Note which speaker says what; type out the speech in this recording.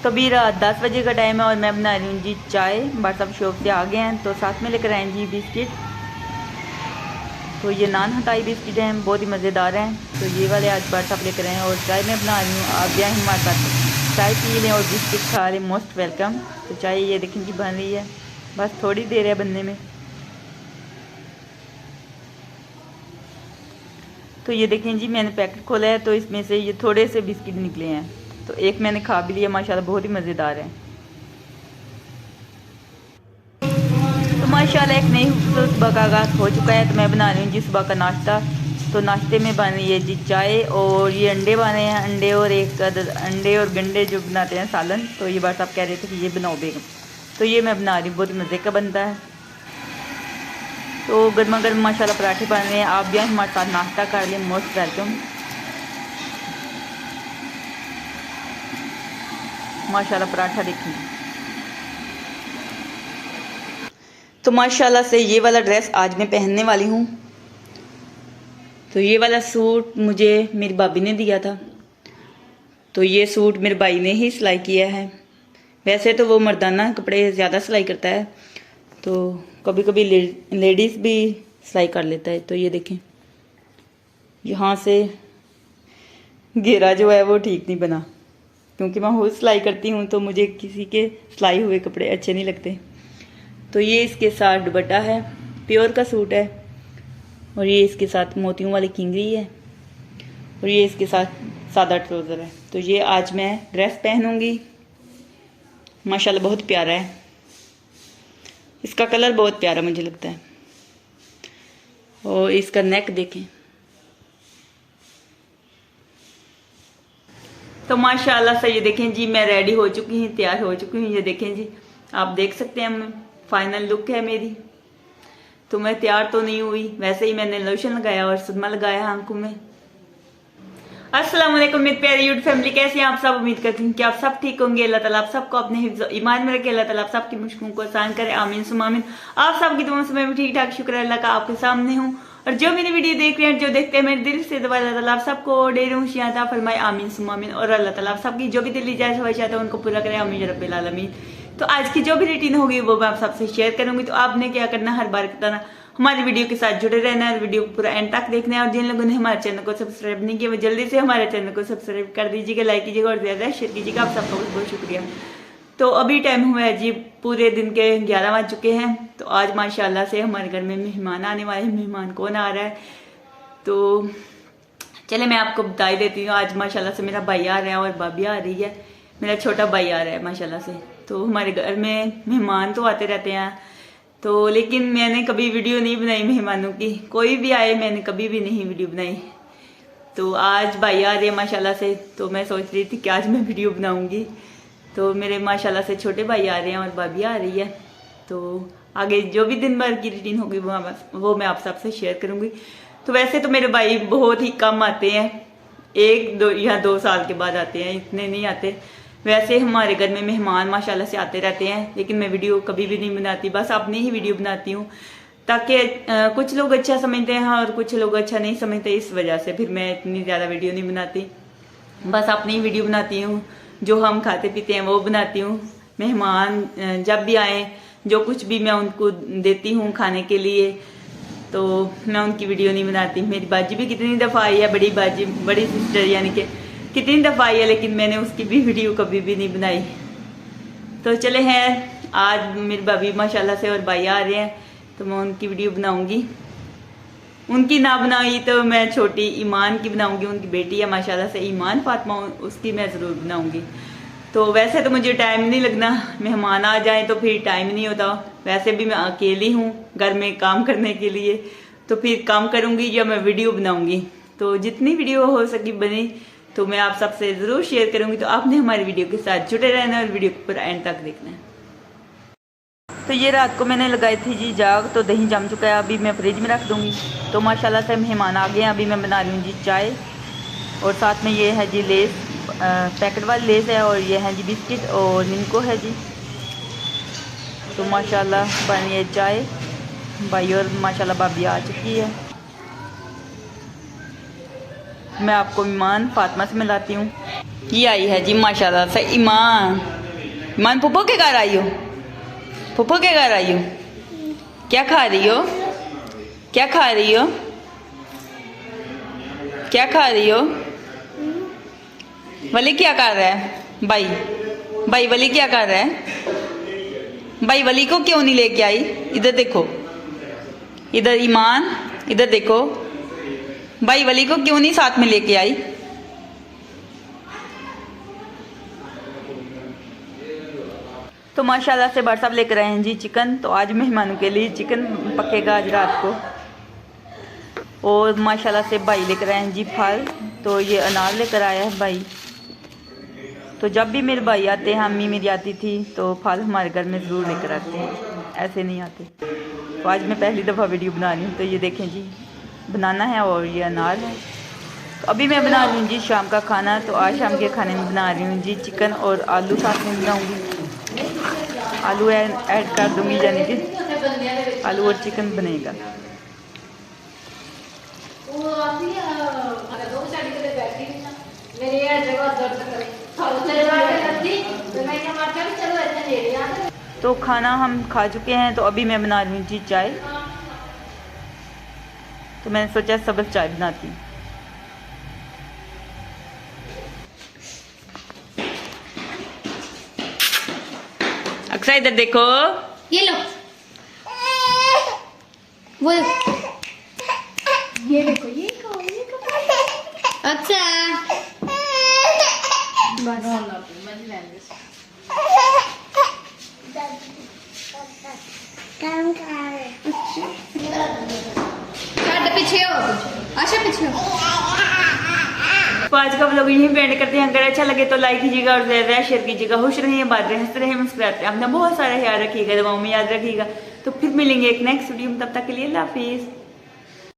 Speaker 1: तो अभी रात 10 बजे का टाइम है और मैं बना रही हूँ जी चाय। बट सब शॉप से आ गए हैं तो साथ में लेकर आए जी बिस्किट। तो ये नान हटाई बिस्किट हैं, बहुत ही मज़ेदार हैं। तो ये वाले आज बट सब लेकर आए हैं और चाय मैं बना रही हूँ। आप भी आए हमारे साथ चाय पी लें और बिस्किट खा लें, मोस्ट वेलकम। तो चाय ये देखें कि बन रही है, बस थोड़ी देर है बनने में। तो ये देखें जी मैंने पैकेट खोला है तो इसमें से ये थोड़े से बिस्किट निकले हैं। तो एक मैंने खा भी लिया, माशाल्लाह बहुत ही मज़ेदार है। तो माशाल्लाह एक नई खूबसूरत सुबह का आगाज़ हो चुका है। तो मैं बना रही हूँ जी सुबह का नाश्ता। तो नाश्ते में बन रही है जी चाय और ये अंडे बने हैं, अंडे और एक अंडे और गंडे जो बनाते हैं सालन। तो ये बात साहब कह रहे थे कि ये बनाओ बेगम, तो ये मैं बना रही हूँ, बहुत मज़े का बनता है। तो गर्मा गर्म माशाल्लाह पराठे बन रहे हैं। आप भी हमारे साथ नाश्ता कर लें, मोस्ट वेलकम। माशाल्लाह पराठा देखें। तो माशाल्लाह से ये वाला ड्रेस आज मैं पहनने वाली हूँ। तो ये वाला सूट मुझे मेरी भाभी ने दिया था। तो ये सूट मेरे भाई ने ही सिलाई किया है। वैसे तो वो मर्दाना कपड़े ज़्यादा सिलाई करता है, तो कभी कभी लेडीज़ भी सिलाई कर लेता है। तो ये देखें यहाँ से घेरा जो है वो ठीक नहीं बना, क्योंकि मैं खुद सिलाई करती हूँ तो मुझे किसी के सिलाई हुए कपड़े अच्छे नहीं लगते। तो ये इसके साथ दुपट्टा है, प्योर का सूट है, और ये इसके साथ मोतियों वाली किंगरी है, और ये इसके साथ सादा ट्राउज़र है। तो ये आज मैं ड्रेस पहनूंगी। माशाल्लाह बहुत प्यारा है, इसका कलर बहुत प्यारा मुझे लगता है। और इसका नेक देखें। तो माशाल्लाह से ये देखें जी मैं रेडी हो चुकी हूँ, तैयार हो चुकी हूँ। ये देखें जी, आप देख सकते हैं फाइनल लुक है मेरी। तो मैं तैयार तो नहीं हुई, वैसे ही मैंने लोशन लगाया और सुरमा लगाया आंखों में। अस्सलाम वालेकुम मेरी प्यारी यूट्यूब फैमिली, कैसे हैं आप सब? उम्मीद करती हूँ कि आप सब ठीक होंगे। अल्लाह ताला आप सबको अपने हिफ्ज़ ईमान में रखे, अल्लाह ताला आप सबकी मुश्किलों को आसान करे, आमीन सुम्मा आमीन। आप सबकी दुआओं से मैं भी ठीक ठाक, शुक्र अल्लाह का आपके सामने हूँ। और जो मेरी वीडियो देख रहे हैं, जो देखते हैं, मेरे दिल से दुआ अल्लाह ताला आप सबको ढेर खुशियां अता फरमाए, आमीन सुम्मा आमीन। और अल्लाह ताला आप सबकी जो भी दिल जायज़ ख्वाहिश है उनको पूरा करे, आमीन या रब्बिल आलमीन। तो आज की जो भी रूटीन होगी वो मैं आप सबसे शेयर करूंगी। तो आपने क्या करना, हर बार की तरह हमारी वीडियो के साथ जुड़े रहना है, वीडियो को पूरा एंड तक देखना है। और जिन लोगों ने हमारे चैनल को सब्सक्राइब नहीं किया वो जल्दी से हमारे चैनल को सब्सक्राइब कर दीजिएगा, लाइक कीजिएगा और ज़्यादा शेयर कीजिएगा। आप सबका बहुत बहुत शुक्रिया। तो अभी टाइम हुआ है जी, पूरे दिन के 11 बज चुके हैं। तो आज माशाल्लाह से हमारे घर में मेहमान आने वाले हैं। मेहमान कौन आ रहा है तो चले मैं आपको बता ही देती हूँ। आज माशाल्लाह से मेरा भाई आ रहा है और भाभी आ रही है, मेरा छोटा भाई आ रहा है माशाल्लाह से। तो हमारे घर में मेहमान तो आते रहते हैं, तो लेकिन मैंने कभी वीडियो नहीं बनाई मेहमानों की, कोई भी आए मैंने कभी भी नहीं वीडियो बनाई। तो आज भाई आ रहे हैं माशाल्लाह से, तो मैं सोच रही थी कि आज मैं वीडियो बनाऊंगी। तो मेरे माशाल्लाह से छोटे भाई आ रहे हैं और भाभी आ रही है। तो आगे जो भी दिन भर की रूटीन होगी वो मैं आप सबसे शेयर करूंगी। तो वैसे तो मेरे भाई बहुत ही कम आते हैं, 1-2 साल के बाद आते हैं, इतने नहीं आते। वैसे हमारे घर में मेहमान माशाल्लाह से आते रहते हैं, लेकिन मैं वीडियो कभी भी नहीं बनाती, बस अपनी ही वीडियो बनाती हूँ, ताकि कुछ लोग अच्छा समझते हैं और कुछ लोग अच्छा नहीं समझते। इस वजह से फिर मैं इतनी ज़्यादा वीडियो नहीं बनाती, बस अपनी ही वीडियो बनाती हूँ। जो हम खाते पीते हैं वो बनाती हूँ। मेहमान जब भी आए, जो कुछ भी मैं उनको देती हूँ खाने के लिए, तो मैं उनकी वीडियो नहीं बनाती। मेरी बाजी भी कितनी दफ़ा आई है, बड़ी बाजी, बड़ी सिस्टर यानी कि कितनी दफ़ा आई है, लेकिन मैंने उसकी भी वीडियो कभी भी नहीं बनाई। तो चले हैं, आज मेरी भाभी माशाल्लाह से और भाई आ रहे हैं, तो मैं उनकी वीडियो बनाऊंगी। उनकी ना बनाई तो मैं छोटी ईमान की बनाऊंगी, उनकी बेटी है माशाल्लाह से ईमान फातिमा, उसकी मैं ज़रूर बनाऊंगी। तो वैसे तो मुझे टाइम नहीं लगना, मेहमान आ जाए तो फिर टाइम नहीं होता। वैसे भी मैं अकेली हूँ घर में काम करने के लिए, तो फिर काम करूँगी या मैं वीडियो बनाऊँगी। तो जितनी वीडियो हो सकी बनी तो मैं आप सबसे ज़रूर शेयर करूँगी। तो आपने हमारी वीडियो के साथ जुड़े रहना है और वीडियो को पूरा एंड तक देखना है। तो ये रात को मैंने लगाई थी जी जाग, तो दही जम चुका है, अभी मैं फ्रिज में रख दूँगी। तो माशाल्लाह से मेहमान आ गए हैं, अभी मैं बना रही हूँ जी चाय, और साथ में ये है जी लेस, पैकेट वाली लेस है, और ये है जी बिस्किट और निम्को है जी। तो माशाल्लाह बन रही है चाय, भाई और माशाल्लाह भाभी आ चुकी है। मैं आपको ईमान फातिमा से मिलाती हूँ। ये आई है जी माशाल्लाह से ईमान। ईमान पुप्पो के घर आई हो? पुप्पो के घर आई हो? क्या खा रही हो? क्या खा रही हो? क्या खा रही हो? वली क्या कर रहा है? भाई वली क्या कर रहा है? भाई वली को क्यों नहीं लेके आई? इधर देखो, इधर ईमान, इधर देखो, भाई वली को क्यों नहीं साथ में लेके आई? तो माशाल्लाह से भाई साहब लेकर आए हैं जी चिकन। तो आज मेहमानों के लिए चिकन पकेगा आज रात को। और माशाल्लाह से भाई लेकर आए हैं जी फल। तो ये अनार लेकर आया है भाई। तो जब भी मेरे भाई आते हैं, अम्मी मेरी आती थी, तो फल हमारे घर में ज़रूर लेकर आते हैं, ऐसे नहीं आते। तो आज मैं पहली दफ़ा वीडियो बना रही हूँ। तो ये देखें जी बनाना है और ये अनार है। तो अभी मैं बना रही हूँ जी शाम का खाना। तो आज शाम के खाने में बना रही हूँ जी चिकन और आलू साथ में बनाऊँगी। आलू ऐड कर दूँगी, यानी कि आलू और चिकन बनेगा। तो खाना हम खा चुके हैं। तो अभी मैं बना रही हूँ जी चाय। तो मैंने सोचा सब्ज़ चाय बनाती हूँ। अक्सा इधर देखो,
Speaker 2: ये लो, वो ये देखो, ये अच्छा पीछे हो, आशा पीछे हो।
Speaker 1: तो आज का व्लॉग यहीं पे एंड करते हैं। अगर अच्छा लगे तो लाइक कीजिएगा और ज़्यादा शेयर कीजिएगा। खुश रहें, बात रहें, हंसते रहें, मुस्कुराते रहें। अपना बहुत सारा ख्याल रखिएगा, दुआओं में याद रखिएगा। तो फिर मिलेंगे एक नेक्स्ट वीडियो में। तब तक के लिए अल्लाह हाफिज़।